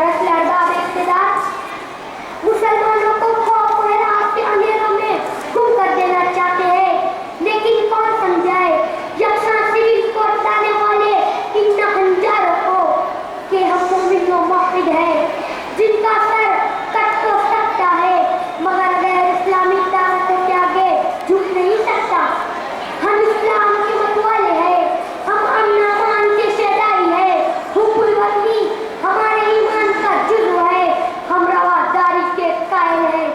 दरअसल अरबाब इक़्तिदार मुसलमानों को खौफ और रात के अंधेरों में गुम कर देना चाहते हैं, लेकिन कौन समझाए यकसा सिविल कोड लाने वाले इन हंजारों को कि हम मोमिन व मुवहिद हैं, जिनका सर कट तो सकता है मगर गैर इस्लामी ताकतों के आगे झुक नहीं सकता। हम इस्लाम के मतवाले हैं, हम अमन अमान के शहदाई हैं, हुब्बुल वतनी हमारे ईमान का जुज़्व है, हम रवादारी के कायल हैं,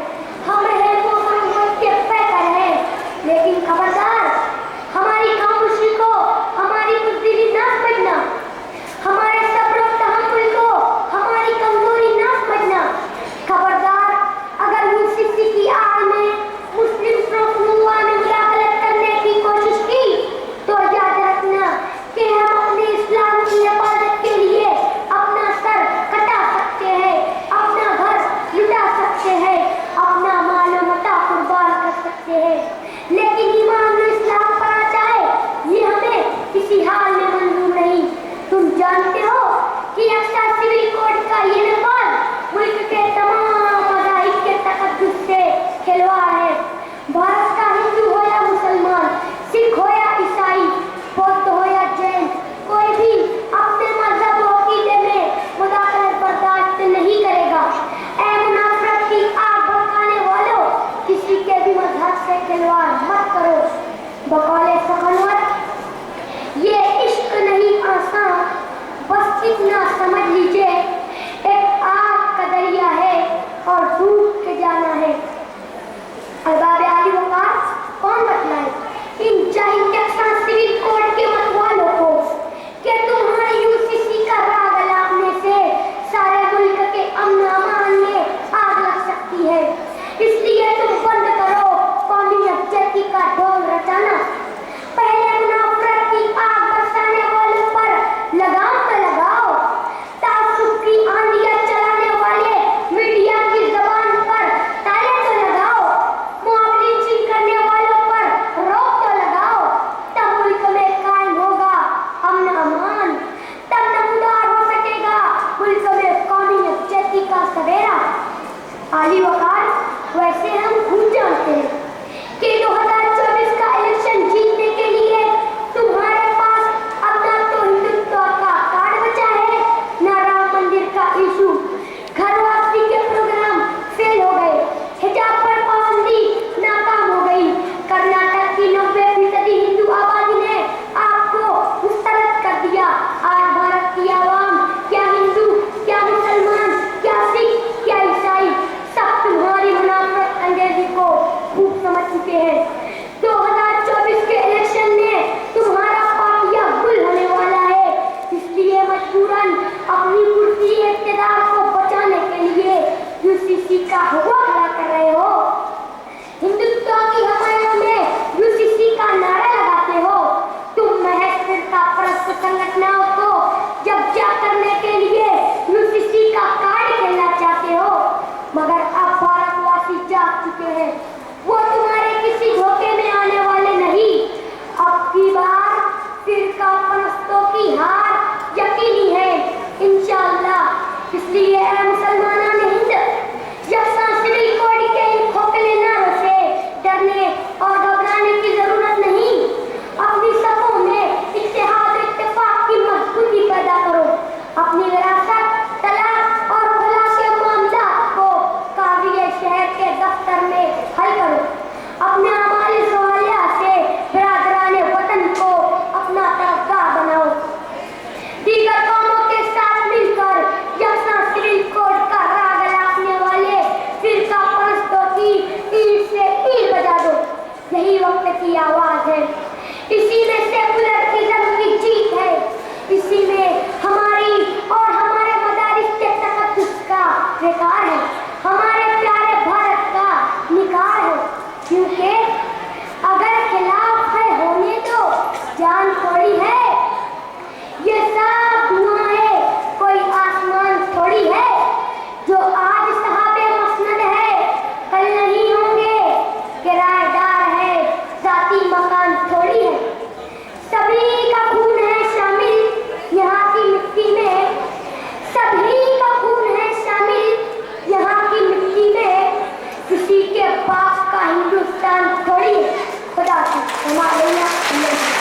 हम रहे मोहम्मद के पैकर हैं। लेकिन खबरदार, हमारी खामोशी को हमारी बुज़दिली ना समझना, हमारे सब्र और तहम्मुल को हमारी कमजोरी ना समझना। खबरदार, अगर यूसीसी की आड़ में मुस्लिम प्रोफुआ में मुदाखलत करने की कोशिश की तो याद रखना कि हम अपने इस्लाम की हिफाजत के लिए अपना सर कटा सकते हैं, अपना घर लुटा सकते हैं, अपना माल व मता कुर्बान कर सकते हैं, लेकिन ईमान में इस्लाम पर आ जाए ये हमें किसी हाल में मंजूर नहीं। तुम जानते हो कि यकसा सिविल कोड का ये नफाज मुल्क के तमाम मज़ाहिब के तक़द्दुस से खिलवाड़ है। भारत का हिंदू हो या मुसलमान, सिख हो या ईसाई, बौद्ध हो या जैन, कोई भी अपने मजहब व अक़ीदे में मुदाखलत बर्दाश्त नहीं करेगा। ऐ मुनाफ़रत की आग भड़काने वालों, किसी के भी मजहब से खिलवाड़ मत करो। बकौले सखनवर, ये इश्क नहीं आसान, बस इतना समझ लीजिए एक आग का दरिया है और डूब के जाना है। अरबाब आली वक़ार कौन बतलाए इन जाहिल यकसा सिविल कोड के मतवालों को कि तुम्हारे यूसीसी का राग लागने से सारे मुल्क के अमन अमान में आग लग सकती है। इसलिए तुम बंद करो कौमी यकजहती का ढोल रचाना। पहले मुनाफ़रत की आग बरसाने वालों पर लगाम तो लगाओ, तासुब की आंधियां चलाने वाले मीडिया की ज़बान पर ताले तो लगाओ, मुआवलिन करने वालों पर रोक तो लगाओ। तब मुल्क में कायम होगा अमन अमान, तब नमूदार हो सकेगा मुल्क में कौमी यकजहती का सवेरा। आली वक़ार, वैसे हम खूब जानते हैं कि 2024 का इलेक्शन जीतने के लिए तुम्हारे पास अब ना तो हिंदुत्व का कार्ड बचा है, ना राम मंदिर का इशू। घर वापसी के प्रोग्राम फेल हो गए, हिजाब पर पाबंदी नाकाम हो गई। कर्नाटक की 90% हिंदू आबादी ने आपको मुस्तरद कर दिया। आज भारत की आवाम, क्या हिंदू, क्या मुसलमान, क्या सिख, क्या ईसाई, सब तुम्हारी मुनाफ़रत अंगेज़ी को खूब समझ चुके हैं। 2024 के इलेक्शन में तुम्हारा पाटिया गुल होने वाला है, इसलिए मजबूरन अपनी कुर्सी इक़्तिदार को बचाने के लिए यूसीसी का हुआ खड़ा कर रहे हो। हिंदुत्व की हमायों में यूसीसी का नारा लगाते हो। तुम महज फिरका परस्त संगठनों को जब्जा करने के लिए यूसीसी का कार्ड खेलना चाहते हो, मगर अब भारतवासी जाग चुके हैं, वो तुम्हारे किसी धोखे में आने वाले नहीं। अब की बार फिरका परस्तों की हार यकीनी है इंशाअल्लाह। इसलिए ऐ मुसलमानान हिंद, यकसा सिविल कोड के इन खोखले नारों से डरने और घबराने की जरूरत नहीं। अपनी सफों में इत्तेहाद और इत्तेफाक की मजबूती पैदा करो। अपनी विरासत, तलाक और खुला के मामलात को काज़ी शहर के दफ्तर में हल करो। अपने अमाली सवालिया से बिरादराने वतन को अपना तरफदार बनाओ। दीगर कौमों के साथ मिलकर यकसा सिविल कोड का राग लागने वाले फिरका परस्तों की ईंट से ईंट बजा दो। यही वक्त की आवाज़ है, इसी में सेकुलरिज्म की जीत है, इसी में हमारी और हमारे मदारिस के तक़द्दुस का विकार है, हमारे प्यारे भारत का निखार है। क्योंकि अगर खिलाफ है होने दो, जान थोड़ी है, ये सब धुआं है, कोई आसमान थोड़ी है। जो आज साहबे मसनद है, कल नहीं होंगे, किराएदार है, जाती मकान थोड़ी है। सभी का खून है शामिल यहाँ की मिट्टी में, सभी का खून है ये पाक का हिंदुस्तान थोड़ी है। खुदा की हमारे यहाँ